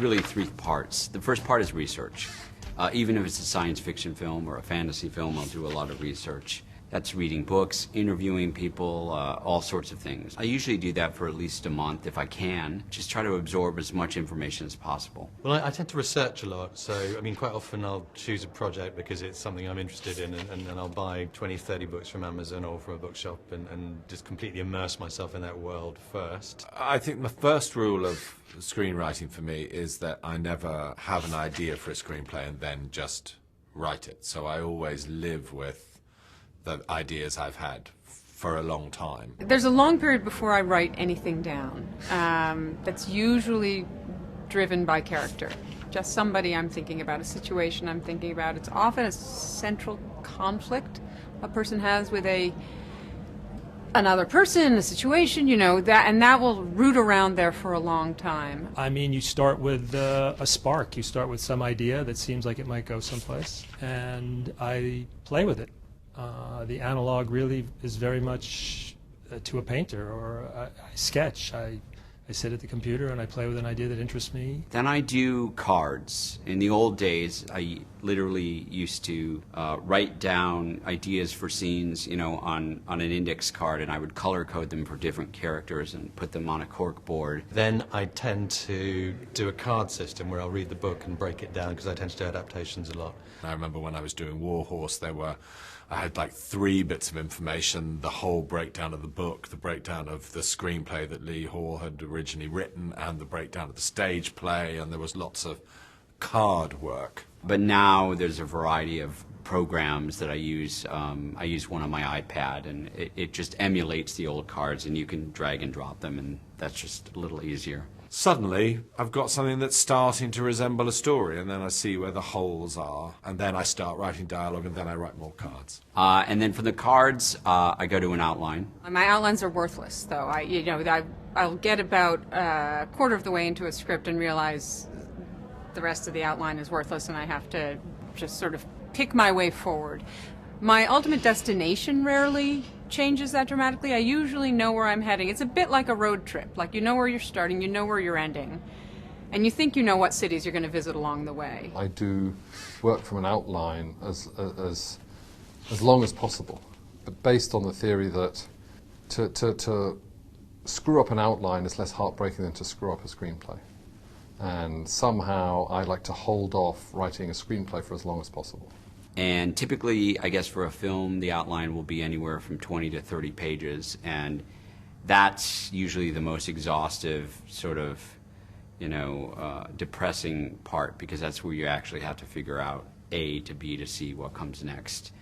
really three parts. The first part is research. Even if it's a science fiction film or a fantasy film, I'll do a lot of research. That's reading books, interviewing people, all sorts of things. I usually do that for at least a month if I can. Just try to absorb as much information as possible. Well, I tend to research a lot, so I mean quite often I'll choose a project because it's something I'm interested in, and I'll buy 20, 30 books from Amazon or from a bookshop and just completely immerse myself in that world first. I think the first rule of screenwriting for me is that I never have an idea for a screenplay and then just write it. So I always live with the ideas I've had for a long time. There's a long period before I write anything down. That's usually driven by character. Just somebody I'm thinking about, a situation I'm thinking about. It's often a central conflict a person has with another person, a situation, you know, that will root around there for a long time. I mean, you start with a spark. You start with some idea that seems like it might go someplace, and I play with it. The analog really is very much to a painter, or I sketch. I sit at the computer and I play with an idea that interests me. Then I do cards. In the old days, I literally used to write down ideas for scenes, you know, on an index card, and I would color code them for different characters and put them on a cork board. Then I tend to do a card system where I'll read the book and break it down because I tend to do adaptations a lot. I remember when I was doing Warhorse, I had like 3 bits of information: the whole breakdown of the book, the breakdown of the screenplay that Lee Hall had originally written, and the breakdown of the stage play, and there was lots of card work. But now there's a variety of programs that I use. I use one on my iPad, and it just emulates the old cards, and you can drag and drop them, and that's just a little easier. Suddenly, I've got something that's starting to resemble a story, and then I see where the holes are, and then I start writing dialogue, and then I write more cards. And then for the cards, I go to an outline. My outlines are worthless, though. I'll get about a quarter of the way into a script and realize the rest of the outline is worthless, and I have to just sort of pick my way forward. My ultimate destination rarely changes that dramatically. I usually know where I'm heading. It's a bit like a road trip. Like, you know where you're starting, you know where you're ending, and you think you know what cities you're going to visit along the way. I do work from an outline as long as possible, but based on the theory that to screw up an outline is less heartbreaking than to screw up a screenplay. And somehow I like to hold off writing a screenplay for as long as possible. And typically, I guess for a film, the outline will be anywhere from 20 to 30 pages, and that's usually the most exhaustive, sort of, you know, depressing part, because that's where you actually have to figure out A to B to C what comes next.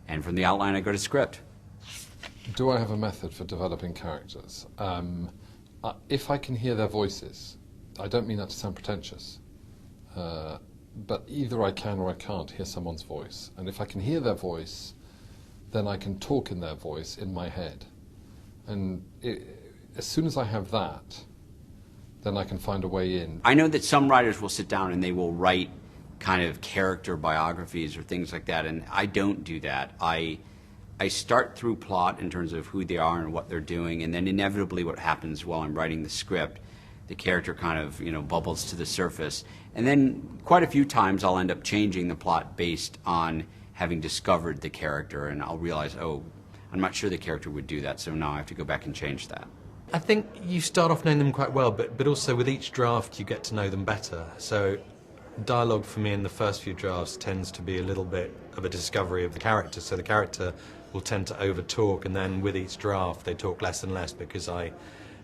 And from the outline, I go to script. Do I have a method for developing characters? If I can hear their voices, I don't mean that to sound pretentious, but either I can or I can't hear someone's voice. And if I can hear their voice, then I can talk in their voice in my head. And as soon as I have that, then I can find a way in. I know that some writers will sit down and they will write kind of character biographies or things like that, and I don't do that. I start through plot in terms of who they are and what they're doing, and then inevitably what happens while I'm writing the script, the character kind of, you know, bubbles to the surface. And then quite a few times I'll end up changing the plot based on having discovered the character, and I'll realize, oh, I'm not sure the character would do that, so now I have to go back and change that. I think you start off knowing them quite well, but also with each draft you get to know them better. So dialogue for me in the first few drafts tends to be a little bit of a discovery of the character, so the character will tend to over-talk, and then with each draft they talk less and less because I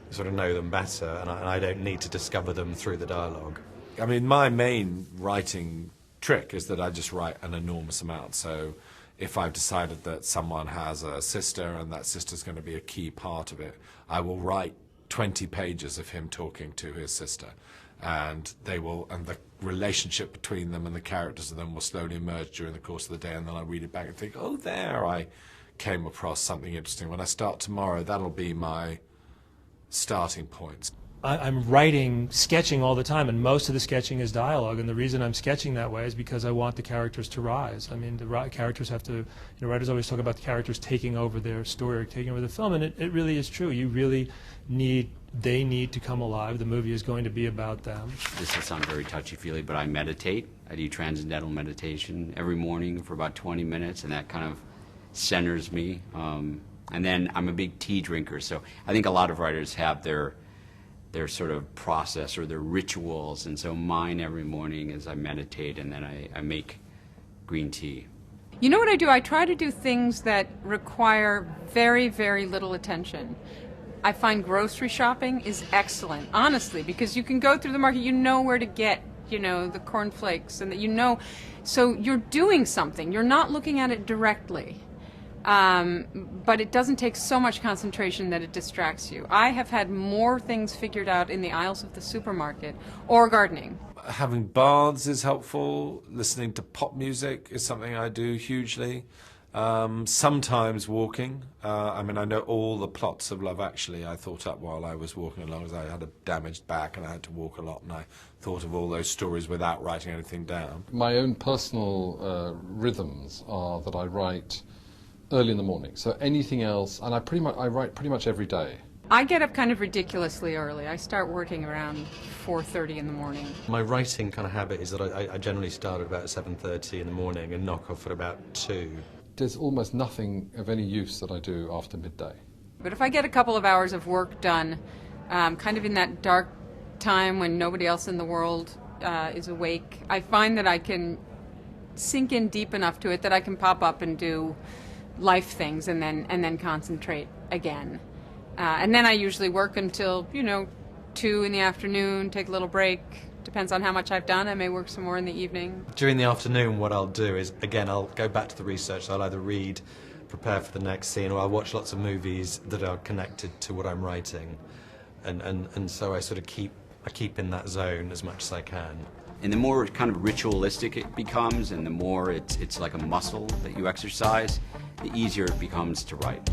sort of know them better, and I don't need to discover them through the dialogue. I mean, my main writing trick is that I just write an enormous amount. So if I've decided that someone has a sister and that sister's going to be a key part of it, I will write 20 pages of him talking to his sister, and the relationship between them and the characters of them will slowly emerge during the course of the day, and then I read it back and think, oh, there I came across something interesting. When I start tomorrow, that'll be my starting point. I'm writing, sketching all the time, and most of the sketching is dialogue. And the reason I'm sketching that way is because I want the characters to rise. I mean, the characters have to. Writers always talk about the characters taking over their story or taking over the film, and it really is true. You really need. They need to come alive. The movie is going to be about them. This will sound very touchy-feely, but I meditate. I do transcendental meditation every morning for about 20 minutes, and that kind of centers me. And then I'm a big tea drinker, so I think a lot of writers have their sort of process or their rituals, and so mine every morning is I meditate and then I make green tea. You know what I do? I try to do things that require very, very little attention. I find grocery shopping is excellent, honestly, because you can go through the market, you know where to get, the cornflakes, and that so you're doing something. You're not looking at it directly. But it doesn't take so much concentration that it distracts you. I have had more things figured out in the aisles of the supermarket or gardening. Having baths is helpful. Listening to pop music is something I do hugely. Sometimes walking. I know all the plots of Love Actually I thought up while I was walking along, as I had a damaged back and I had to walk a lot, and I thought of all those stories without writing anything down. My own personal rhythms are that I write early in the morning. So anything else, and I write pretty much every day. I get up kind of ridiculously early. I start working around 4:30 in the morning. My writing kind of habit is that I generally start at about 7:30 in the morning and knock off at about 2. There's almost nothing of any use that I do after midday. But if I get a couple of hours of work done, kind of in that dark time when nobody else in the world is awake, I find that I can sink in deep enough to it that I can pop up and do life things and then concentrate again. And then I usually work until 2 in the afternoon, take a little break. Depends on how much I've done. I may work some more in the evening. During the afternoon, what I'll do is, again, I'll go back to the research. I'll either read, prepare for the next scene, or I'll watch lots of movies that are connected to what I'm writing. And so I sort of keep in that zone as much as I can. And the more kind of ritualistic it becomes, and the more it's like a muscle that you exercise, the easier it becomes to write.